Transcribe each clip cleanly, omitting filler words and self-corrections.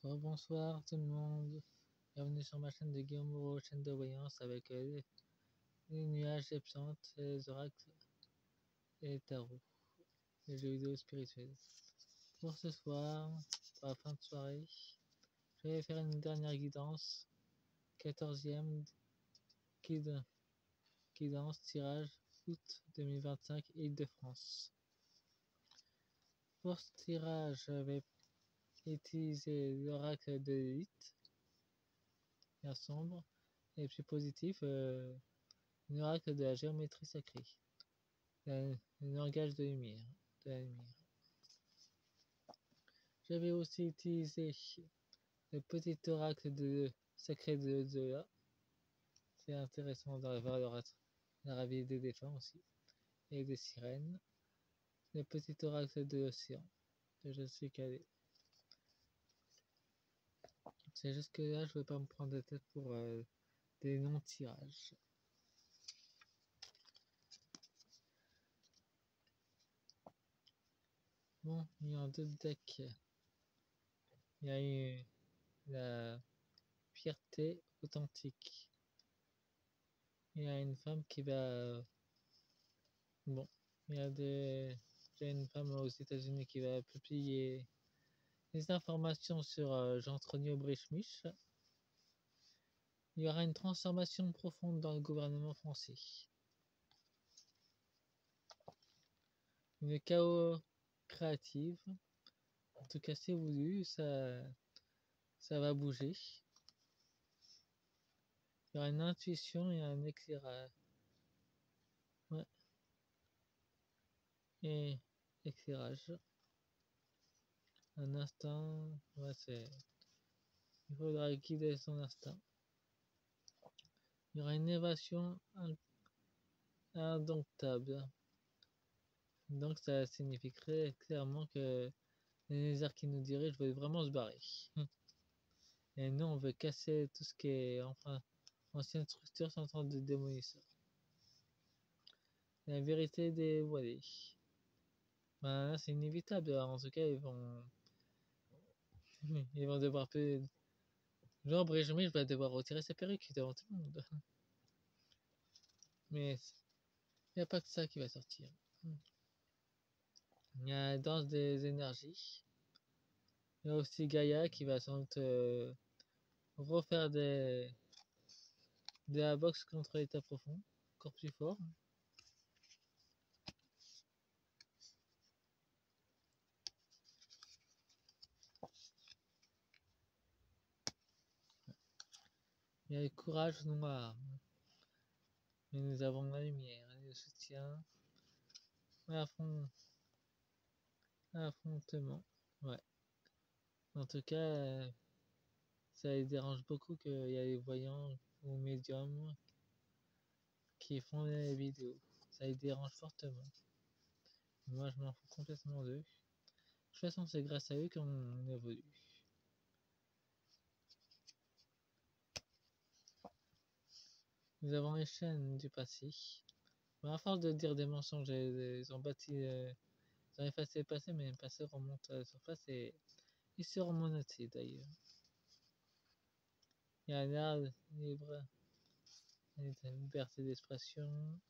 Bonsoir tout le monde, bienvenue sur ma chaîne de Guillaume Moreau, chaîne de voyance avec les nuages, les plantes, les oracles et les tarots, les jeux vidéo spirituels. Pour ce soir, pour la fin de soirée, je vais faire une dernière guidance, 14e guidance tirage août 2025 Île-de-France. Pour ce tirage, je vais utiliser l'oracle de l'élite, bien sombre, et plus positif, l'oracle de la géométrie sacrée, le langage de lumière, de la lumière. Je vais aussi utiliser le petit oracle de sacré de Zola. C'est intéressant d'avoir la réveil des défunts aussi, et des sirènes. Le petit oracle de l'océan, que je suis calé. C'est juste que là, je ne vais pas me prendre la tête pour des non-tirages. Bon, il y a deux decks. Il y a eu la fierté authentique. Il y a une femme qui va... Bon, il y a une femme aux États-Unis qui va publier des informations sur Jean-Tronio Brechmich. Il y aura une transformation profonde dans le gouvernement français. Une chaos créative. En tout cas, c'est voulu, ça va bouger. Il y aura une intuition et un éclairage. Ouais. Et éclairage. Un instant, ouais, c'est... Il faudra guider son instinct. Il y aura une évasion indomptable. Donc ça signifierait clairement que les lézards qui nous dirigent veulent vraiment se barrer. Et nous, on veut casser tout ce qui est ancienne structure sans train de démolir ça. La vérité dévoilée. Ben là, c'est inévitable. En tout cas, ils vont devoir Jean Brejmich va devoir retirer sa perruque devant tout le monde. Mais il n'y a pas que ça qui va sortir. Il y a la danse des énergies. Il y a aussi Gaïa qui va sans doute refaire de la boxe contre l'état profond, encore plus fort. Il y a le courage noir. Mais nous avons la lumière et le soutien. Affrontement. Ouais. En tout cas, ça les dérange beaucoup qu'il y a les voyants ou médiums qui font les vidéos. Ça les dérange fortement. Moi, je m'en fous complètement d'eux. De toute façon, c'est grâce à eux qu'on évolue. Nous avons les chaînes du passé. Mais à force de dire des mensonges, ils ont bâti, ils ont effacé le passé, mais le passé remonte à la surface et il se remonte aussi d'ailleurs. Il y a l'art libre, la liberté d'expression,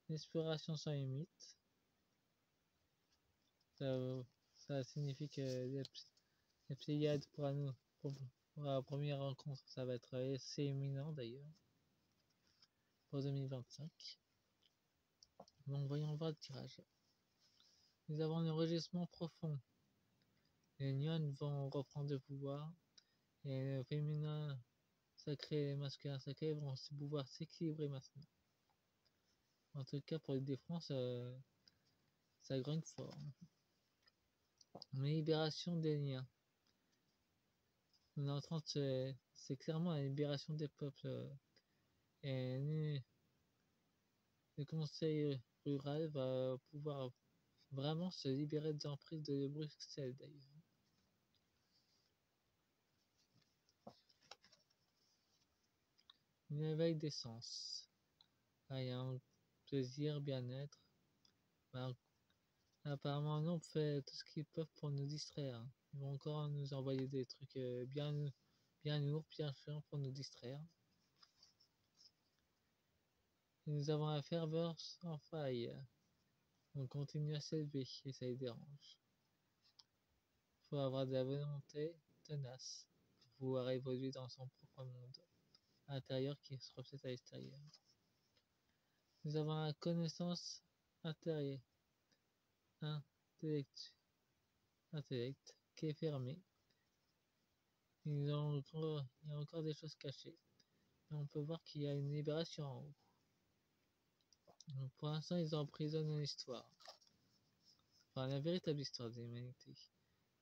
l'exploration sans limite. Ça signifie que les Pléiades pour la première rencontre, ça va être assez éminent d'ailleurs, pour 2025. Donc voyons voir le tirage. Nous avons un enregistrement profond. Les Nyon vont reprendre le pouvoir et le féminin sacré et le masculin sacré vont pouvoir s'équilibrer maintenant. En tout cas pour les défenses, ça grogne fort. Mais libération des liens. On est en train de c'est clairement la libération des peuples. Et le conseil rural va pouvoir vraiment se libérer des emprises de Bruxelles d'ailleurs. Une éveil des sens. Ah, il y a un plaisir, bien-être. Ben, apparemment, nous, on fait tout ce qu'ils peuvent pour nous distraire. Ils vont encore nous envoyer des trucs bien lourds, bien chiants pour nous distraire. Et nous avons un ferveur sans faille. On continue à s'élever et ça les dérange. Il faut avoir de la volonté tenace pour pouvoir évoluer dans son propre monde intérieur qui se reflète à l'extérieur. Nous avons la connaissance intérieure, intellect qui est fermée. Il y a encore des choses cachées. Et on peut voir qu'il y a une libération en haut. Donc pour l'instant, ils emprisonnent l'histoire. Enfin, la véritable histoire de l'humanité.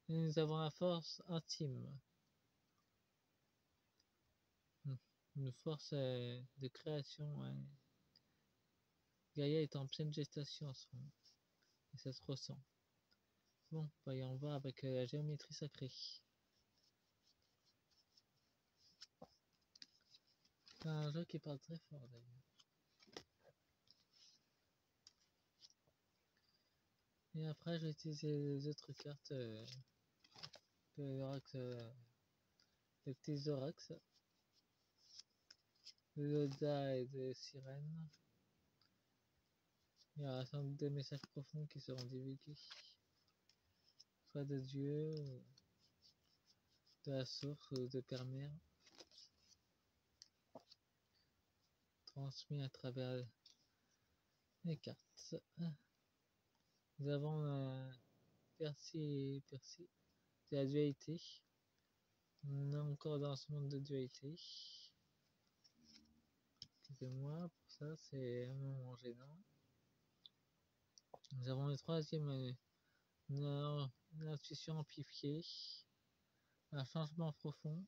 Et nous avons la force intime. Une force de création. Gaïa est en pleine gestation en ce moment. Et ça se ressent. Bon, voyons voir avec la géométrie sacrée. C'est un jeu qui parle très fort d'ailleurs. Et après, je vais utiliser les autres cartes de l'orax, des petits orax, de l'Oda et de Sirène. Il y aura sans doute des messages profonds qui seront divulgués, soit de Dieu, de la source ou de Père-Mère, transmis à travers les cartes. Nous avons Percy et Percy, de la dualité. On est encore dans ce monde de dualité. Excusez-moi pour ça, c'est un moment gênant. Nous avons le troisième, une intuition amplifiée, un changement profond,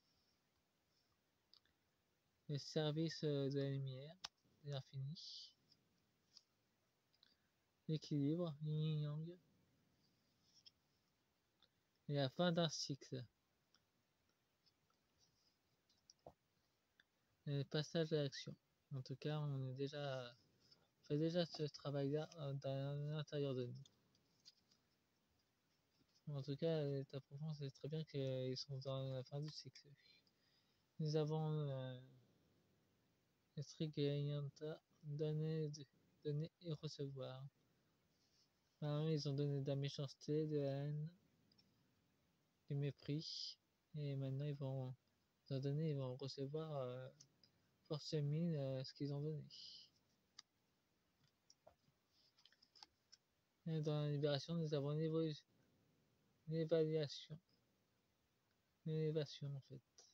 le service de la lumière, de l'infini, l'équilibre, yin yang, et la fin d'un cycle. Et le passage à l'action. En tout cas, on fait déjà ce travail-là dans l'intérieur de nous. En tout cas, ta profond, c'est très bien qu'ils sont dans la fin du cycle. Nous avons le Strigayanta, donner et recevoir. Alors, ils ont donné de la méchanceté, de la haine, du mépris, et maintenant ils vont recevoir force mine ce qu'ils ont donné. Et dans la libération, nous avons une évaluation en fait.